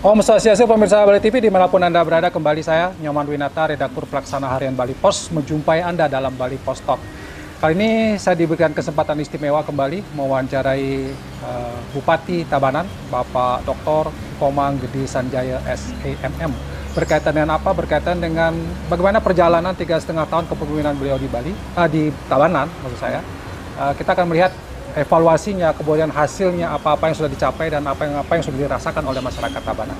Om Swastiastu pemirsa Bali TV dimanapun Anda berada, kembali saya Nyoman Winata, Redaktur Pelaksana Harian Bali Pos, menjumpai Anda dalam Bali Pos Talk. Kali ini saya diberikan kesempatan istimewa kembali mewawancarai Bupati Tabanan, Bapak Dr. Komang Gede Sanjaya SEMM. Berkaitan dengan apa? Berkaitan dengan bagaimana perjalanan 3,5 tahun kepemimpinan beliau di Bali, di Tabanan maksud saya. Kita akan melihat evaluasinya, kemudian hasilnya, apa-apa yang sudah dicapai dan apa yang sudah dirasakan oleh masyarakat Tabanan.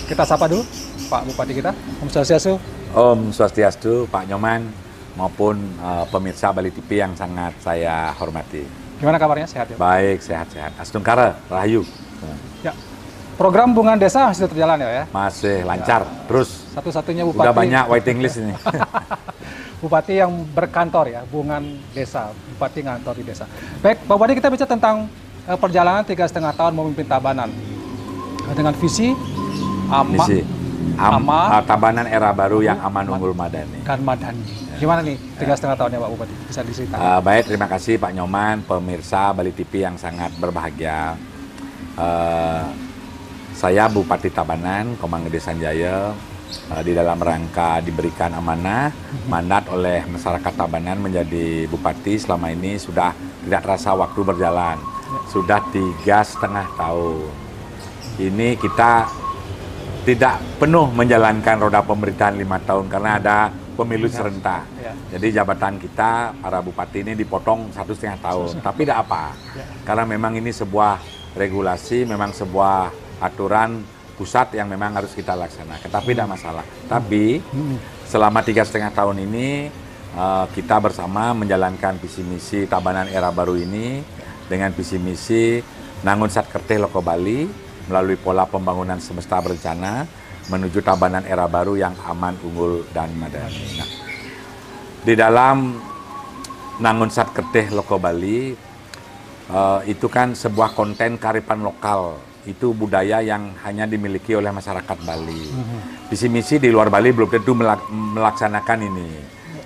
Kita sapa dulu Pak Bupati kita. Om Swastiastu. Om Swastiastu, Pak Nyoman, maupun pemirsa Bali TV yang sangat saya hormati. Gimana kabarnya? Sehat ya? Baik, sehat-sehat. Astungkara, Rahayu. Ya. Program Bunga Desa masih terjalan ya? Masih lancar, terus. Satu-satunya Bupati. Udah banyak waiting list ini. Bupati yang berkantor ya, Bunga Desa, Bupati ngantor di desa. Baik, Pak Bupati, kita bicara tentang perjalanan 3,5 tahun memimpin Tabanan. Dengan visi Tabanan era baru yang aman, unggul, madani. Dan madani. Gimana nih 3,5 tahunnya Pak Bupati? Bisa diceritakan? Baik, terima kasih Pak Nyoman, pemirsa Bali TV yang sangat berbahagia. Saya Bupati Tabanan, Komang Gede Sanjaya, di dalam rangka diberikan amanah, mandat oleh masyarakat Tabanan menjadi bupati. Selama ini sudah tidak terasa waktu berjalan, sudah 3,5 tahun. Ini kita tidak penuh menjalankan roda pemerintahan 5 tahun karena ada pemilu serentak. Jadi jabatan kita, para bupati ini dipotong 1,5 tahun, tapi tidak apa, karena memang ini sebuah regulasi, memang sebuah aturan pusat yang memang harus kita laksanakan, tapi tidak masalah. Tapi selama 3,5 tahun ini kita bersama menjalankan visi misi Tabanan era baru ini dengan visi misi Nangun Satkerteh Loko Bali melalui pola pembangunan semesta berencana menuju Tabanan era baru yang aman, unggul, dan madani. Nah, di dalam Nangun Satkerteh Loko Bali itu kan sebuah konten kearifan lokal. Itu budaya yang hanya dimiliki oleh masyarakat Bali. Visi misi di luar Bali belum tentu melaksanakan ini.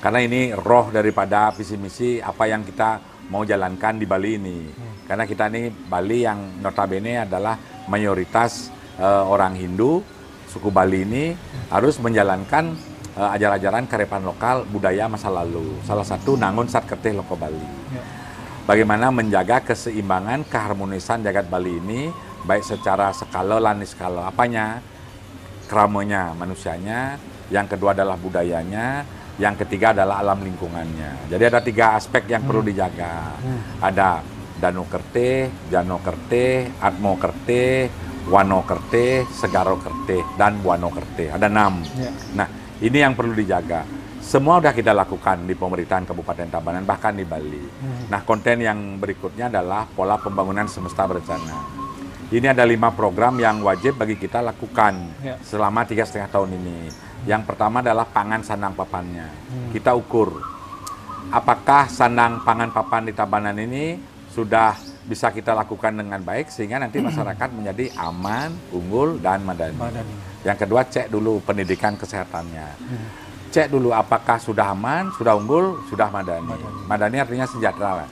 Karena ini roh daripada visi misi apa yang kita mau jalankan di Bali ini. Karena kita ini Bali yang notabene adalah mayoritas orang Hindu, suku Bali ini harus menjalankan ajaran-ajaran kearifan lokal budaya masa lalu. Salah satu Nangun Satkerteh Loko Bali. Bagaimana menjaga keseimbangan, keharmonisan jagat Bali ini, baik secara skala lan skala apanya, keramonya manusianya, yang kedua adalah budayanya, yang ketiga adalah alam lingkungannya. Jadi ada 3 aspek yang perlu dijaga. Ada Dano Kerteh, Jano Kerteh, Atmo Kerteh, Wano Kerteh, Segaro Kerteh, dan Buano Kerteh. Ada 6. Nah, ini yang perlu dijaga. Semua sudah kita lakukan di pemerintahan Kabupaten Tabanan, bahkan di Bali. Nah, konten yang berikutnya adalah pola pembangunan semesta berencana. Ini ada 5 program yang wajib bagi kita lakukan selama 3,5 tahun ini. Yang pertama adalah pangan sandang papannya. Kita ukur apakah sandang pangan papan di Tabanan ini sudah bisa kita lakukan dengan baik sehingga nanti masyarakat menjadi aman, unggul, dan madani. Yang kedua, cek dulu pendidikan kesehatannya. Cek dulu apakah sudah aman, sudah unggul, sudah madani. Madani artinya sejahtera.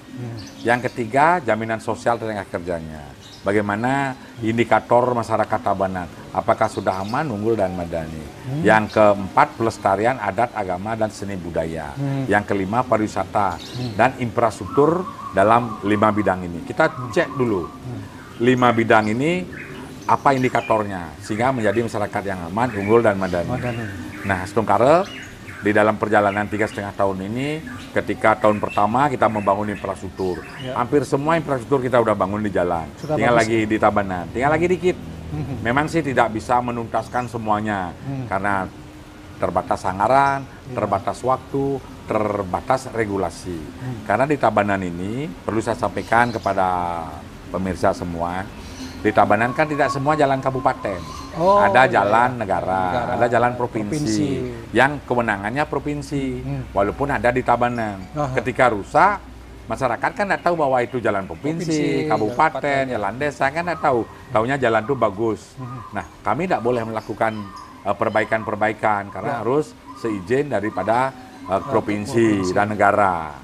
Yang ketiga, jaminan sosial tenaga kerjanya. Bagaimana indikator masyarakat Tabanan, apakah sudah aman, unggul, dan madani. Yang keempat, pelestarian adat, agama, dan seni budaya. Yang kelima, pariwisata dan infrastruktur dalam 5 bidang ini. Kita cek dulu 5 bidang ini apa indikatornya sehingga menjadi masyarakat yang aman, unggul, dan madani. Nah, Stungkare, di dalam perjalanan 3,5 tahun ini, ketika tahun pertama kita membangun infrastruktur, hampir semua infrastruktur kita udah bangun di jalan. Tinggal lagi di Tabanan, tinggal lagi dikit. Memang sih tidak bisa menuntaskan semuanya, karena terbatas anggaran, terbatas waktu, terbatas regulasi. Karena di Tabanan ini, perlu saya sampaikan kepada pemirsa semua, di Tabanan kan tidak semua jalan kabupaten. Ada jalan negara, ada jalan provinsi, yang kewenangannya provinsi, walaupun ada di Tabanan. Ketika rusak, masyarakat kan tidak tahu bahwa itu jalan provinsi, kabupaten, jalan desa, kan tidak tahu. Taunya jalan itu bagus. Nah, kami tidak boleh melakukan perbaikan-perbaikan karena harus seizin daripada provinsi dan negara.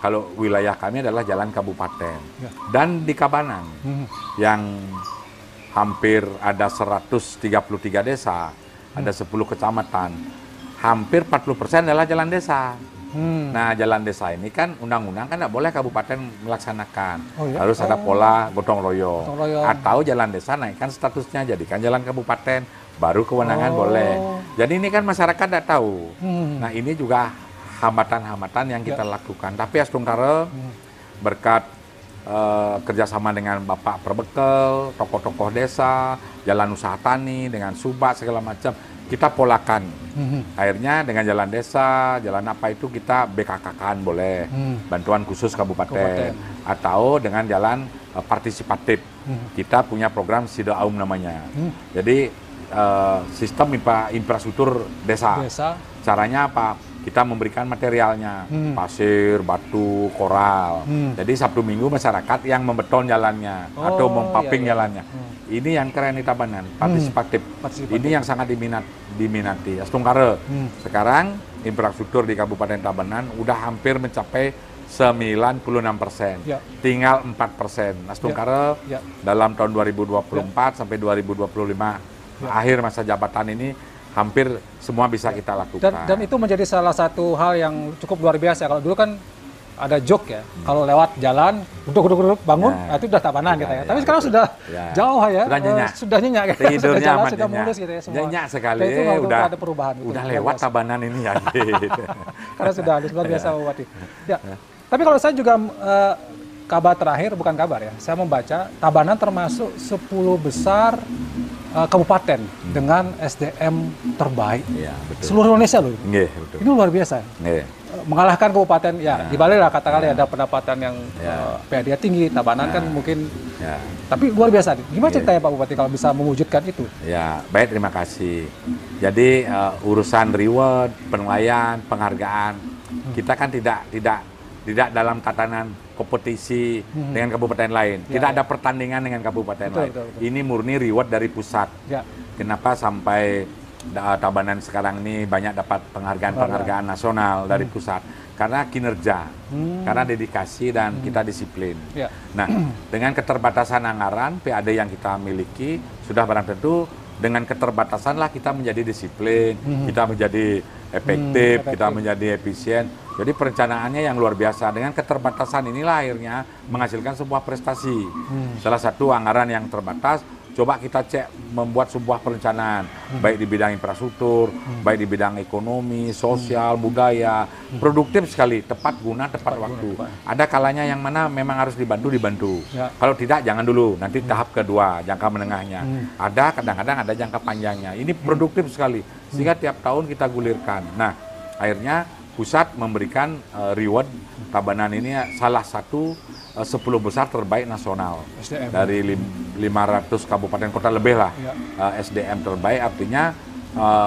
Kalau wilayah kami adalah jalan kabupaten dan di Kabanan yang hampir ada 133 desa, ada 10 kecamatan, hampir 40% adalah jalan desa. Nah, jalan desa ini kan undang-undang kan tidak boleh kabupaten melaksanakan. Harus ada pola gotong royong. Atau jalan desa naikkan statusnya jadikan jalan kabupaten, baru kewenangan boleh. Jadi ini kan masyarakat tidak tahu. Nah, ini juga hambatan-hambatan yang kita lakukan. Tapi Astungkara berkat kerjasama dengan Bapak Perbekel, tokoh-tokoh desa, jalan usaha tani dengan Subak segala macam, kita polakan. Akhirnya dengan jalan desa, jalan apa itu kita BKK-kan boleh, bantuan khusus kabupaten. Atau dengan jalan partisipatif. Kita punya program Sida Aum namanya. Jadi sistem infrastruktur desa. Caranya apa? Kita memberikan materialnya, pasir, batu, koral. Jadi Sabtu Minggu masyarakat yang membeton jalannya atau mempaping jalannya. Ini yang keren di Tabanan, partisipatif. Ini yang sangat diminati. Astungkara. Sekarang infrastruktur di Kabupaten Tabanan udah hampir mencapai 96%. Tinggal 4%. Astungkara dalam tahun 2024 sampai 2025 akhir masa jabatan ini hampir semua bisa kita lakukan. Dan itu menjadi salah satu hal yang cukup luar biasa. Kalau dulu kan ada joke ya, kalau lewat jalan, duduk bangun, itu udah Tabanan gitu ya. Tapi sekarang sudah jauh ya, sudah nyenyak gitu. Tidurnya jalan, sudah mulus gitu ya semua. Nyenyak sekali, itu udah ada perubahan. Udah lewat Tabanan ini ya. Gitu. Karena sudah halus, luar biasa Bupati. Ya. Tapi kalau saya juga kabar terakhir, bukan kabar ya, saya membaca Tabanan termasuk 10 besar kabupaten dengan SDM terbaik seluruh Indonesia loh. Betul. Ini luar biasa. Mengalahkan kabupaten di Bali lah katakanlah ada pendapatan yang PAD tinggi, Tabanan kan mungkin. Tapi luar biasa. Gimana ceritanya Pak Bupati kalau bisa mewujudkan itu? Ya, baik, terima kasih. Jadi urusan reward, penilaian, penghargaan, kita kan tidak dalam tatanan kompetisi dengan kabupaten lain. Tidak ada pertandingan dengan kabupaten lain. Betul. Ini murni reward dari pusat. Kenapa sampai Tabanan sekarang ini banyak dapat penghargaan nasional dari pusat? Karena kinerja, karena dedikasi dan kita disiplin. Nah, dengan keterbatasan anggaran PAD yang kita miliki, sudah barang tentu dengan keterbatasan lah kita menjadi disiplin, kita menjadi efektif, kita menjadi efisien. Jadi perencanaannya yang luar biasa. Dengan keterbatasan inilah akhirnya menghasilkan sebuah prestasi. Salah satu anggaran yang terbatas, coba kita cek membuat sebuah perencanaan, baik di bidang infrastruktur, baik di bidang ekonomi, sosial, budaya, produktif sekali, tepat guna, tepat waktu. Ada kalanya yang mana memang harus dibantu. Kalau tidak, jangan dulu. Nanti tahap kedua, jangka menengahnya. Ada kadang-kadang ada jangka panjangnya. Ini produktif sekali, sehingga tiap tahun kita gulirkan. Nah, akhirnya pusat memberikan reward Tabanan ini salah satu 10 besar terbaik nasional. SDM. Dari 500 kabupaten kota lebih lah. SDM terbaik, artinya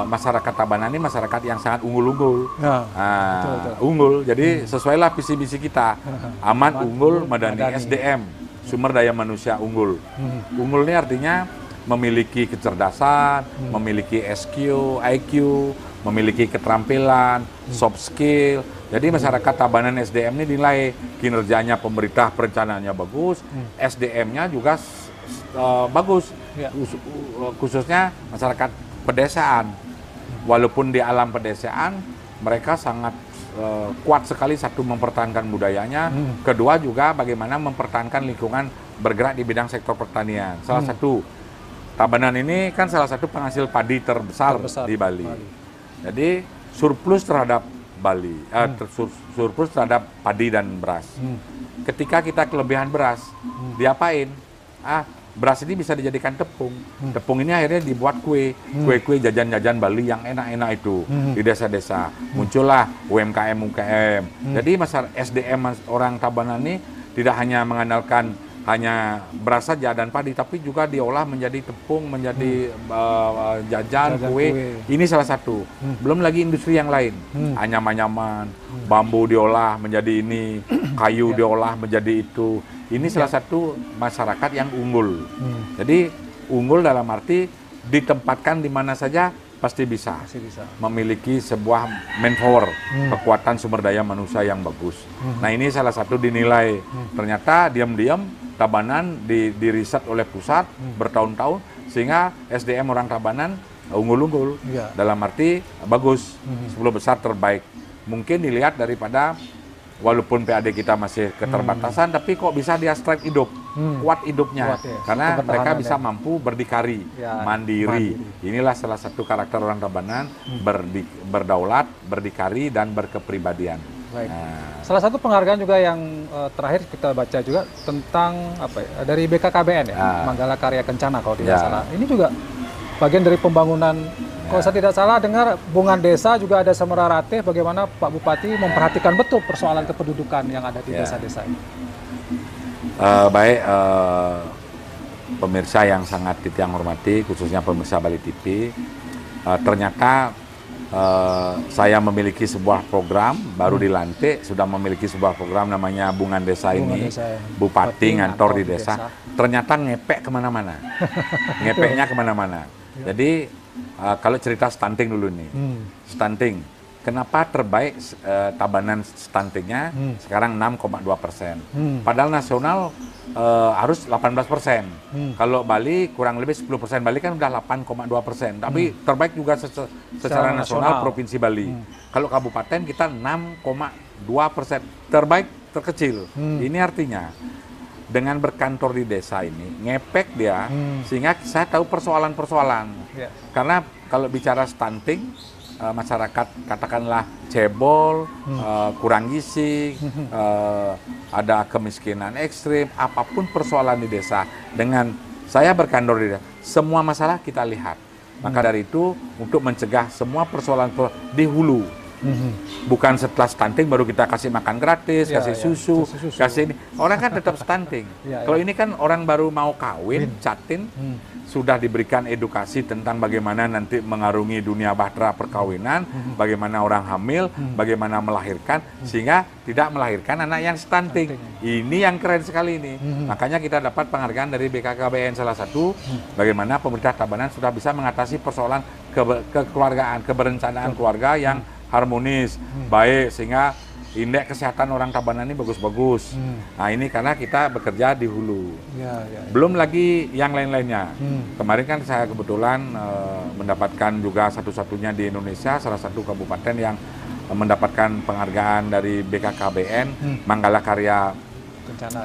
masyarakat Tabanan ini masyarakat yang sangat unggul-unggul. Unggul, jadi sesuailah visi misi kita. Aman, unggul, madani, SDM, sumber daya manusia unggul. Unggul ini artinya memiliki kecerdasan, memiliki SQ, IQ, memiliki keterampilan, soft skill. Jadi masyarakat Tabanan SDM ini dinilai kinerjanya pemerintah, perencanaannya bagus, SDM-nya juga bagus, khususnya masyarakat pedesaan. Walaupun di alam pedesaan, mereka sangat kuat sekali, satu mempertahankan budayanya, kedua juga bagaimana mempertahankan lingkungan bergerak di bidang sektor pertanian. Salah satu, Tabanan ini kan salah satu penghasil padi terbesar di Bali. Jadi surplus terhadap Bali, surplus terhadap padi dan beras. Ketika kita kelebihan beras, diapain? Beras ini bisa dijadikan tepung. Tepung ini akhirnya dibuat kue jajan-jajan Bali yang enak-enak itu di desa-desa. Muncullah UMKM. Jadi masyarakat SDM orang Tabanan ini tidak hanya mengandalkan hanya beras saja dan padi, tapi juga diolah menjadi tepung, menjadi jajan, kue. Ini salah satu. Belum lagi industri yang lain. Anyam-anyaman, bambu diolah menjadi ini, kayu diolah menjadi itu. Ini salah satu masyarakat yang unggul. Jadi unggul dalam arti ditempatkan di mana saja pasti bisa. Pasti bisa. Memiliki sebuah manpower, kekuatan sumber daya manusia yang bagus. Nah ini salah satu dinilai. Ternyata diam-diam Tabanan di riset oleh pusat bertahun-tahun, sehingga SDM orang Tabanan unggul-unggul. Ya. Dalam arti bagus, 10 besar terbaik. Mungkin dilihat daripada walaupun PAD kita masih keterbatasan, tapi kok bisa dia strike hidup, kuat hidupnya, Kuat, ya. karena mereka bisa Ya. mampu berdikari, Ya, mandiri. Inilah salah satu karakter orang Tabanan, berdaulat, berdikari, dan berkepribadian. Baik. Nah, Salah satu penghargaan juga yang terakhir kita baca juga tentang apa ya, dari BKKBN ya, Manggala Karya Kencana kalau tidak salah. Ini juga bagian dari pembangunan. Kalau saya tidak salah dengar hubungan desa juga ada Semerarate, bagaimana Pak Bupati memperhatikan betul persoalan kependudukan yang ada di desa-desa ini. Baik, pemirsa yang sangat yang hormati, khususnya pemirsa Bali TV, ternyata saya memiliki sebuah program, baru dilantik, sudah memiliki sebuah program namanya Bungan Desa ini, Bupati ngantor di desa. Ternyata ngepek kemana-mana, ngepeknya kemana-mana. Jadi kalau cerita stunting dulu nih, stunting, kenapa terbaik Tabanan stuntingnya sekarang 6,2%, padahal nasional harus 18%. Kalau Bali kurang lebih 10%, Bali kan udah 8,2%, tapi terbaik juga secara nasional Provinsi Bali. Kalau kabupaten kita 6,2%, terbaik terkecil. Ini artinya dengan berkantor di desa ini ngepek dia, sehingga saya tahu persoalan-persoalan. Karena kalau bicara stunting, masyarakat katakanlah cebol, kurang gizi, ada kemiskinan ekstrim, apapun persoalan di desa, dengan saya berkantor di desa, semua masalah kita lihat. Maka dari itu, untuk mencegah semua persoalan di hulu, bukan setelah stunting baru kita kasih makan gratis, kasih susu, kasih ini. Orang kan tetap stunting. Kalau ini kan orang baru mau kawin, catin, sudah diberikan edukasi tentang bagaimana nanti mengarungi dunia bahtera perkawinan, bagaimana orang hamil, bagaimana melahirkan, sehingga tidak melahirkan anak yang stunting. Ini yang keren sekali ini. Makanya kita dapat penghargaan dari BKKBN, salah satu, bagaimana pemerintah Tabanan sudah bisa mengatasi persoalan kekeluargaan, keberencanaan keluarga yang harmonis, baik, sehingga indeks kesehatan orang Tabanan ini bagus-bagus. Nah ini karena kita bekerja di hulu. Belum lagi yang lain-lainnya. Kemarin kan saya kebetulan mendapatkan juga satu-satunya di Indonesia, salah satu kabupaten yang mendapatkan penghargaan dari BKKBN, Manggala Karya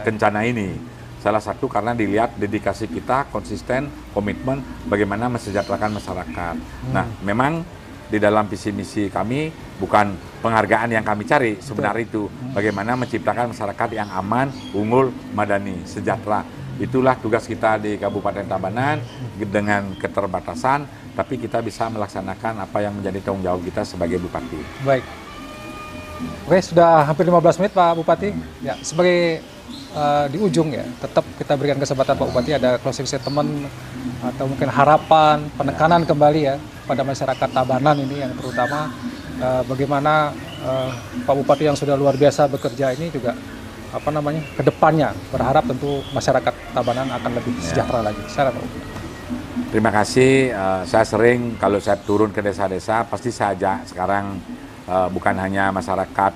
Kencana ini. Salah satu karena dilihat dedikasi kita, konsisten, komitmen, bagaimana mesejahterakan masyarakat. Nah memang di dalam visi misi kami bukan penghargaan yang kami cari, sebenarnya itu bagaimana menciptakan masyarakat yang aman, unggul, madani, sejahtera. Itulah tugas kita di Kabupaten Tabanan dengan keterbatasan, tapi kita bisa melaksanakan apa yang menjadi tanggung jawab kita sebagai Bupati. Baik. Oke, sudah hampir 15 menit Pak Bupati. Ya, sebagai di ujung ya, tetap kita berikan kesempatan Pak Bupati ada closing statement atau mungkin harapan, penekanan kembali ya pada masyarakat Tabanan ini, yang terutama bagaimana Pak Bupati yang sudah luar biasa bekerja ini juga ke depannya berharap tentu masyarakat Tabanan akan lebih sejahtera lagi. Silakan Pak Bupati. Terima kasih. Saya sering kalau saya turun ke desa-desa pasti saya ajak sekarang bukan hanya masyarakat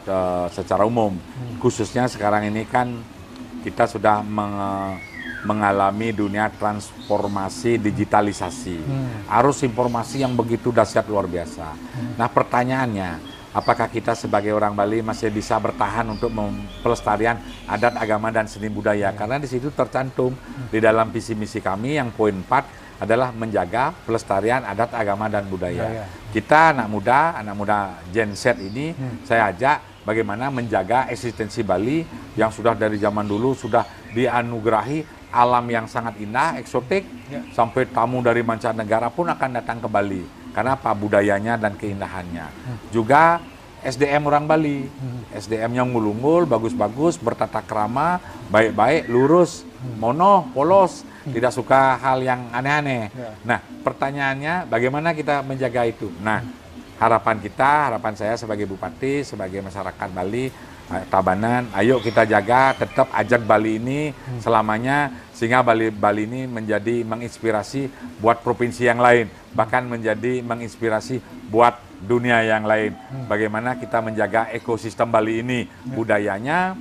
secara umum, khususnya sekarang ini kan kita sudah mengalami dunia transformasi digitalisasi, arus informasi yang begitu dahsyat luar biasa. Nah pertanyaannya, apakah kita sebagai orang Bali masih bisa bertahan untuk pelestarian adat, agama, dan seni budaya? Karena di situ tercantum di dalam visi misi kami yang poin 4 adalah menjaga pelestarian adat, agama, dan budaya. Kita anak muda Gen Z ini, saya ajak bagaimana menjaga eksistensi Bali yang sudah dari zaman dulu sudah dianugerahi alam yang sangat indah, eksotik, sampai tamu dari mancanegara pun akan datang ke Bali. Karena apa? Budayanya dan keindahannya. Juga SDM orang Bali, SDM-nya unggul-unggul, bagus-bagus, bertata krama, baik-baik, lurus, mono, polos, tidak suka hal yang aneh-aneh. Nah, pertanyaannya bagaimana kita menjaga itu? Nah, harapan saya sebagai Bupati, sebagai masyarakat Bali, Tabanan, ayo kita jaga tetap ajak Bali ini selamanya, sehingga Bali ini menjadi menginspirasi buat provinsi yang lain, bahkan menjadi menginspirasi buat dunia yang lain. Bagaimana kita menjaga ekosistem Bali ini, budayanya,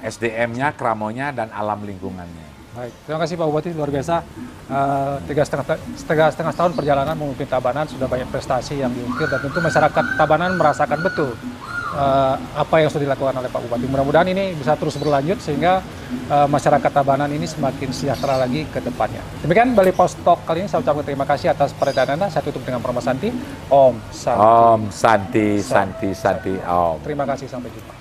SDM-nya, kramonya, dan alam lingkungannya. Baik, terima kasih Pak Bupati, luar biasa. 3,5 tahun perjalanan memimpin Tabanan, sudah banyak prestasi yang diukir, dan tentu masyarakat Tabanan merasakan betul apa yang sudah dilakukan oleh Pak Bupati. Mudah-mudahan ini bisa terus berlanjut sehingga masyarakat Tabanan ini semakin sejahtera lagi ke depannya. Demikian Bali Post Talk kali ini, saya ucapkan terima kasih atas perhatian Anda. Saya tutup dengan Parma Santi. Om Santi. Om Santi, Santi, Santi, Om. Terima kasih, sampai jumpa.